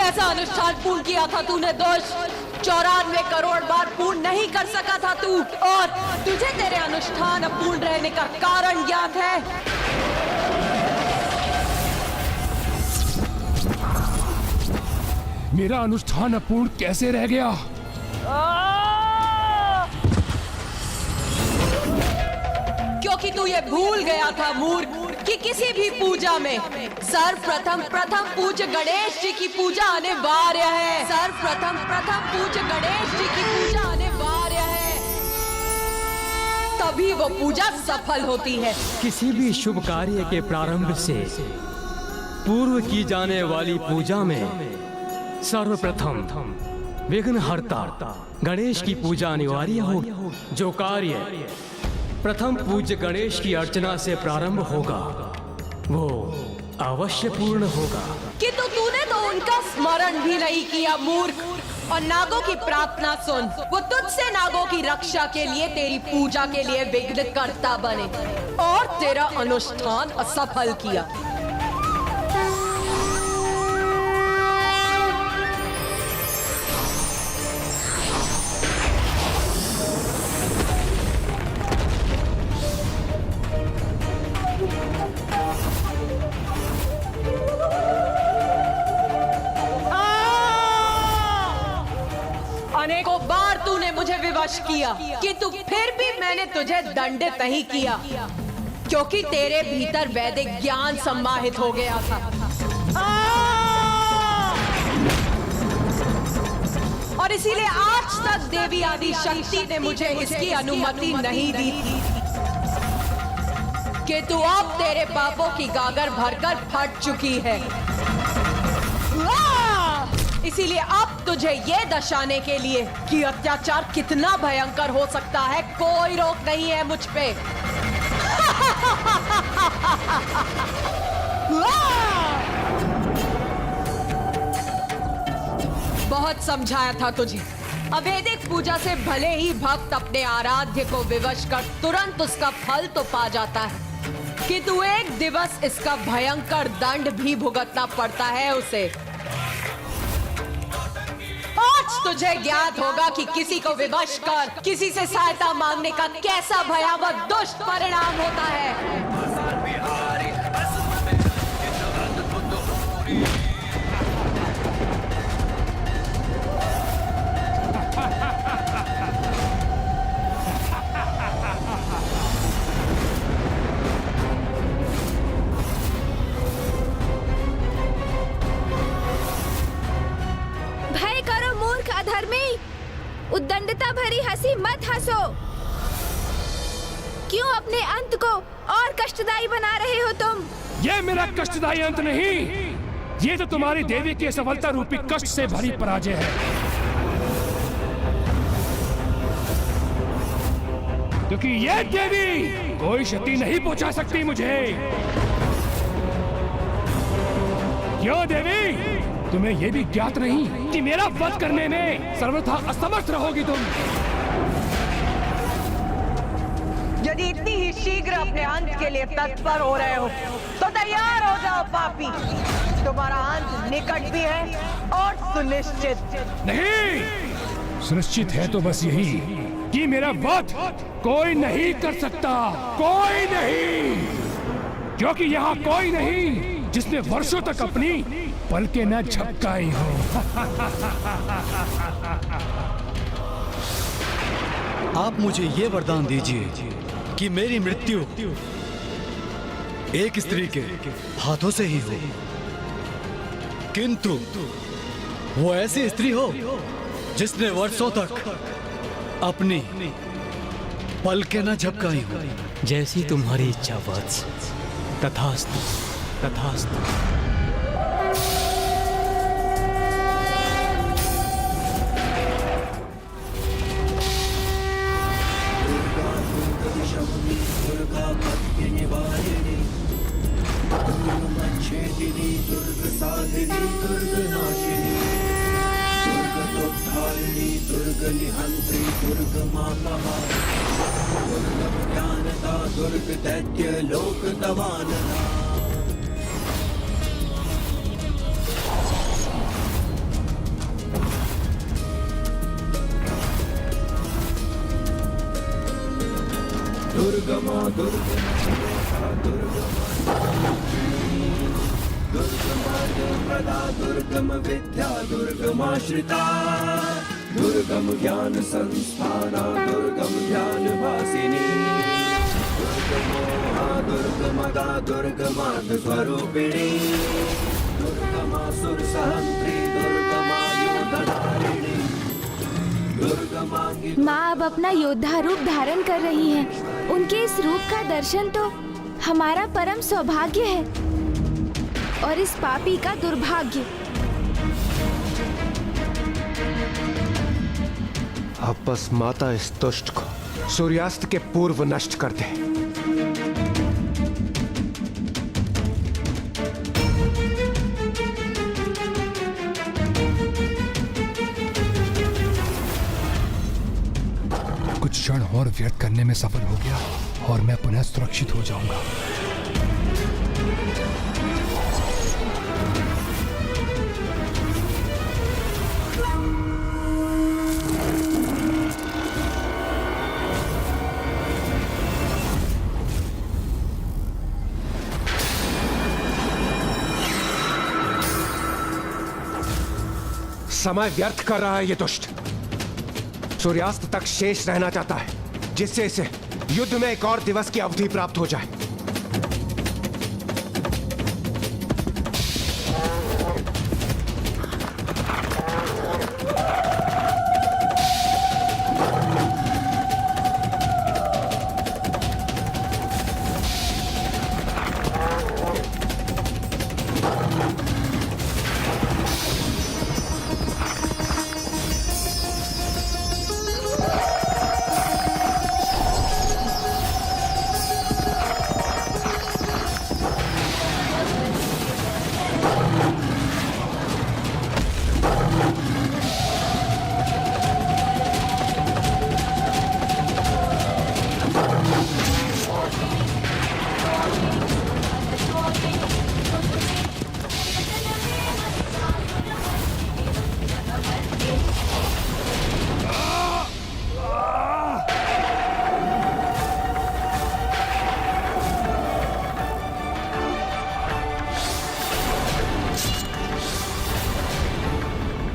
कैसा अनुष्ठान पूर्ण किया था तूने दुष्ट? 94 करोड़ बार पूर्ण नहीं कर सका था तू, और तुझे तेरे अनुष्ठान अपूर्ण रहने का कारण ज्ञात है? मेरा अनुष्ठान अपूर्ण कैसे रह गया? क्योंकि तू ये भूल गया था मूर्ख कि किसी भी पूजा में सर्वप्रथम पूज्य गणेश जी की पूजा अनिवार्य है। सर्वप्रथम पूज्य गणेश जी की पूजा अनिवार्य है, तभी वो पूजा सफल होती है। किसी भी शुभ कार्य के प्रारंभ से पूर्व की जाने वाली पूजा में सर्वप्रथम विघ्नहर्ता गणेश की पूजा अनिवार्य हो। जो कार्य प्रथम पूज्य गणेश की अर्चना से प्रारंभ होगा वो अवश्य पूर्ण होगा। किंतु तूने तो उनका स्मरण भी नहीं किया मूर्ख। और नागों की प्रार्थना सुन, वो तुझसे नागों की रक्षा के लिए तेरी पूजा के लिए विघ्नकर्ता बने और तेरा अनुष्ठान असफल किया। अनेकों बार तूने मुझे विवश किया, किंतु फिर भी मैंने तुझे दंडित नहीं किया, क्योंकि तेरे भीतर वैदिक ज्ञान सम्माहित हो गया था। और इसीलिए आज तक देवी आदि शक्ति ने मुझे इसकी अनुमति नहीं दी थी कि तू अब तेरे पापों की गागर भरकर फट चुकी है। इसीलिए अब तुझे ये दर्शाने के लिए कि अत्याचार कितना भयंकर हो सकता है, कोई रोक नहीं है मुझ पे। बहुत समझाया था तुझे। अवैदिक पूजा से भले ही भक्त अपने आराध्य को विवश कर तुरंत उसका फल तो पा जाता है, किंतु एक दिवस इसका भयंकर दंड भी भुगतना पड़ता है उसे। आज तुझे ज्ञात होगा कि किसी को विवश कर किसी से सहायता मांगने का कैसा भयावह दुष्ट परिणाम होता है। उद्दंडता भरी हंसी मत हंसो। क्यों अपने अंत को और कष्टदायी बना रहे हो तुम? ये मेरा कष्टदायी अंत नहीं, ये तो तुम्हारी देवी की सफलता रूपी कष्ट से भरी पराजय है। क्योंकि ये देवी कोई क्षति नहीं पहुंचा सकती मुझे। क्यों देवी, तुम्हें यह भी ज्ञात नहीं कि मेरा वध करने में सर्वथा असमर्थ रहोगी तुम? यदि इतनी ही शीघ्र अपने अंत के लिए तत्पर हो रहे हो तो तैयार हो जाओ पापी, तुम्हारा अंत निकट भी है और सुनिश्चित। नहीं, सुनिश्चित है तो बस यही कि मेरा वध कोई नहीं कर सकता, कोई नहीं, क्योंकि यहाँ कोई नहीं जिसने वर्षों तक अपनी पलकें न झपकाई हो। आप मुझे ये वरदान दीजिए कि मेरी मृत्यु एक स्त्री के हाथों से ही हो, किंतु वो ऐसी स्त्री हो जिसने वर्षों तक अपनी पलकें न झपकाई हो। जैसी तुम्हारी इच्छा वत्स। तथास्तु, तथास्तु। दुर्ग दैत्य लोक दवानना। माँ अब अपना योद्धा रूप धारण कर रही हैं। उनके इस रूप का दर्शन तो हमारा परम सौभाग्य है और इस पापी का दुर्भाग्य। अब बस माता इस दुष्ट को सूर्यास्त के पूर्व नष्ट कर दे। कुछ क्षण और व्यर्थ करने में सफल हो गया और मैं पुनः सुरक्षित हो जाऊंगा। समय व्यर्थ कर रहा है ये दुष्ट। सूर्यास्त तक शेष रहना चाहता है जिससे इसे युद्ध में एक और दिवस की अवधि प्राप्त हो जाए।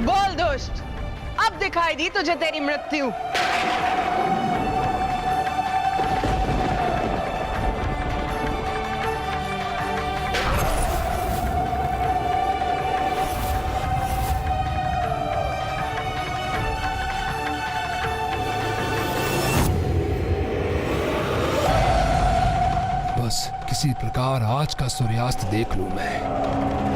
बोल दुष्ट, अब दिखाई दी तुझे तेरी मृत्यु। बस किसी प्रकार आज का सूर्यास्त देख लूं मैं।